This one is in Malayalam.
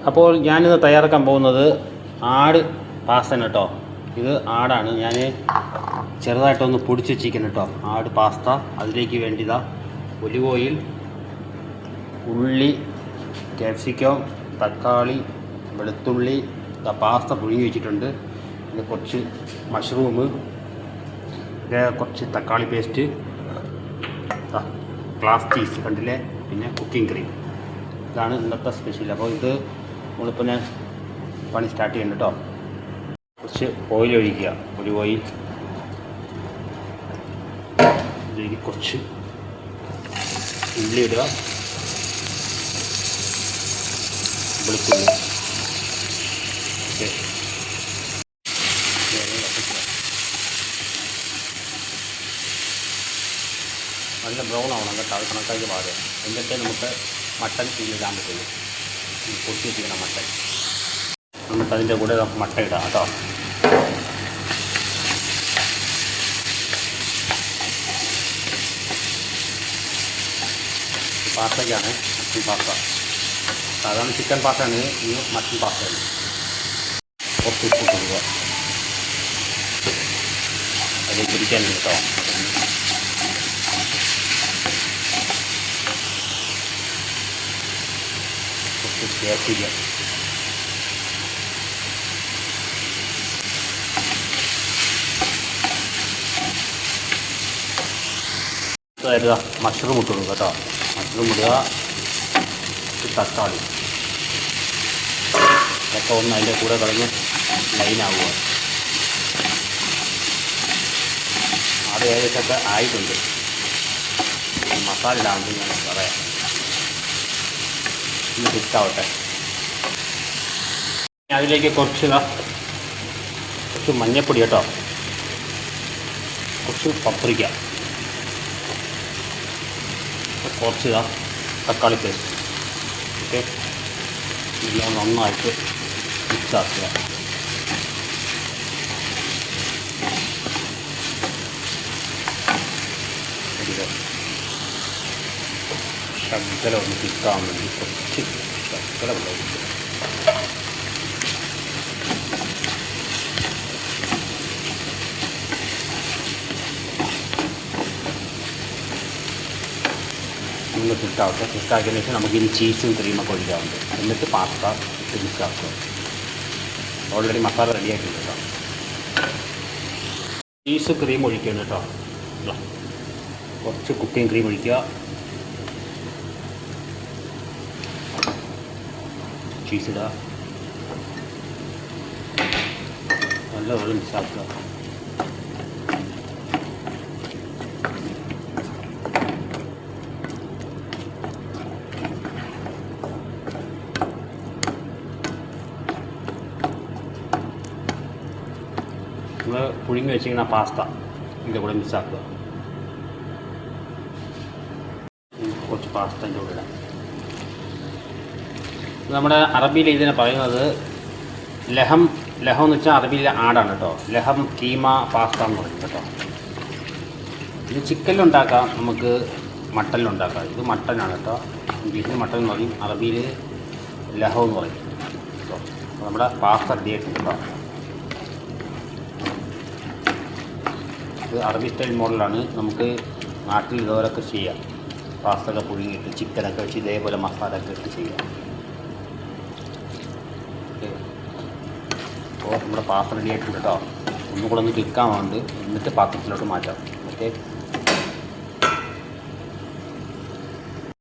അപ്പോൾ ഞാനിന്ന് തയ്യാറാക്കാൻ പോകുന്നത് ആട് പാസ്തയാണ് കേട്ടോ. ഇത് ആടാണ്. ഞാൻ ചെറുതായിട്ടൊന്ന് പൊടിച്ച് വെച്ചിരിക്കുന്നു കേട്ടോ. ആട് പാസ്ത. അതിലേക്ക് വേണ്ടിയതാ ഒലിവ് ഓയിൽ, ഉള്ളി, ക്യാപ്സിക്കം, തക്കാളി, വെളുത്തുള്ളി, പാസ്ത പുഴുങ്ങി വെച്ചിട്ടുണ്ട്. പിന്നെ കുറച്ച് മഷ്റൂം, കുറച്ച് തക്കാളി പേസ്റ്റ്, ഗ്ലാസ് ചീസ് കണ്ടില്ലേ, പിന്നെ കുക്കിംഗ് ക്രീം. ഇതാണ് ഇന്നത്തെ സ്പെഷ്യൽ. അപ്പോൾ ഇത് നമ്മളിപ്പോൾ ഞാൻ പണി സ്റ്റാർട്ട് ചെയ്യുന്നുണ്ട് കേട്ടോ. കുറച്ച് ഓയിൽ ഒഴിക്കുക, ഒലിവ് ഓയിൽ. ഇതിലേക്ക് കുറച്ച് ഉള്ളി ഇടുക, വെളുത്തുള്ളി. ഓക്കെ, നല്ല ബ്രൗൺ ആവണം കേട്ടോ. അത് കണക്കാക്കി പാടുക. എന്നിട്ട് നമുക്ക് മട്ടൻ ഇതിലിടാൻ പറ്റുള്ളൂ. പൊട്ടി വെച്ചിരിക്കണം മട്ടൻ. എന്നിട്ട് അതിൻ്റെ കൂടെ മട്ട ഇടാം കേട്ടോ. പാസ്തയ്ക്കാണ് മട്ടൻ പാസ്ത. സാധാരണ ചിക്കൻ പാസ്തയാണ്, ഈ മട്ടൻ പാസ്തയാണ്. കുറച്ച് ഉപ്പ് കൊടുക്കുക, അതിൽ പിടിക്കാനുണ്ട് കേട്ടോ. കുറച്ച് ക്യാപ്സിക്കം, അതായത് മഷ്റൂം ഇട്ട് കൊടുക്കുക കേട്ടോ. മഷ്റൂം ഇടുക, തക്കാളി ഒക്കെ ഒന്ന് അതിൻ്റെ കൂടെ കളഞ്ഞ് ലൈനാവുക. അത് ഏകദേശമൊക്കെ ആയിട്ടുണ്ട്. മസാല ഇടാമെന്ന് ഞാൻ പറയാം. ഒന്ന് ഫിറ്റാവട്ടെ. അതിലേക്ക് കുറച്ച് മഞ്ഞൾപ്പൊടി കേട്ടോ, കുറച്ച് പപ്രിക്ക, കുറച്ച് തക്കാളി പേസ്റ്റ്. ഓക്കെ, ഇതെല്ലാം നന്നായിട്ട് മിക്സ് ആക്കുക. ശർക്കര ഒന്ന് കിട്ടാൻ വേണ്ടി കുറച്ച് ശർക്കര ഉണ്ടായിരിക്കും. ഒന്ന് തിക്കാവട്ടെ. തിക്കാക്കിയതിന് ശേഷം നമുക്കിനി ചീസും ക്രീമൊക്കെ ഒഴിക്കാറുണ്ട്. എന്നിട്ട് പാസ്ത മിക്സാക്കുക. ഓൾറെഡി മസാല റെഡി ആയിട്ടുണ്ട് കേട്ടോ. ചീസ് ക്രീം ഒഴിക്കണം കേട്ടോ. കുറച്ച് കുക്കിംഗ് ക്രീം ഒഴിക്കുക, ചീസ് ഇടുക, നല്ലപോലെ മിക്സാക്കുക. നമ്മൾ പുഴുങ്ങി വെച്ചിരിക്കുന്ന പാസ്ത ഇതിൻ്റെ കൂടെ മിക്സാക്കുക. കുറച്ച് പാസ്ത ഇതിൻ്റെ കൂടെ ഇടാം. നമ്മുടെ അറബിയിൽ ഇതിനെ പറയുന്നത് ലഹം. ലഹം എന്ന് വെച്ചാൽ അറബിയിലെ ആടാണ് കേട്ടോ. ലഹം കീമ പാസ്ത എന്ന് പറയും കേട്ടോ. ഇത് ചിക്കനിലുണ്ടാക്കാം, നമുക്ക് മട്ടനിലുണ്ടാക്കാം. ഇത് മട്ടനാണ് കേട്ടോ. ഇംഗ്ലീഷിൽ മട്ടൻ എന്ന് പറയും, അറബിയിൽ ലഹം എന്ന് പറയും കേട്ടോ. നമ്മുടെ പാസ്ത റെഡി ആയിട്ടുണ്ട് കേട്ടോ. ഇത് അറബി സ്റ്റൈൽ മോഡലാണ്. നമുക്ക് നാട്ടിൽ ഇതുപോലൊക്കെ ചെയ്യാം. പാസ്തയൊക്കെ പുഴുങ്ങിയിട്ട് ചിക്കനൊക്കെ വെച്ച് ഇതേപോലെ മസാല ഒക്കെ ഇട്ട് ചെയ്യാം. അപ്പോൾ നമ്മുടെ പാസ്ത റെഡി ആയിട്ടുണ്ട് കേട്ടോ. ഒന്നും കൂടെ ഒന്ന് ക്ലിക്കാൻ വേണ്ടി എന്നിട്ട് പാത്രത്തിലോട്ട് മാറ്റാം. ഓക്കെ.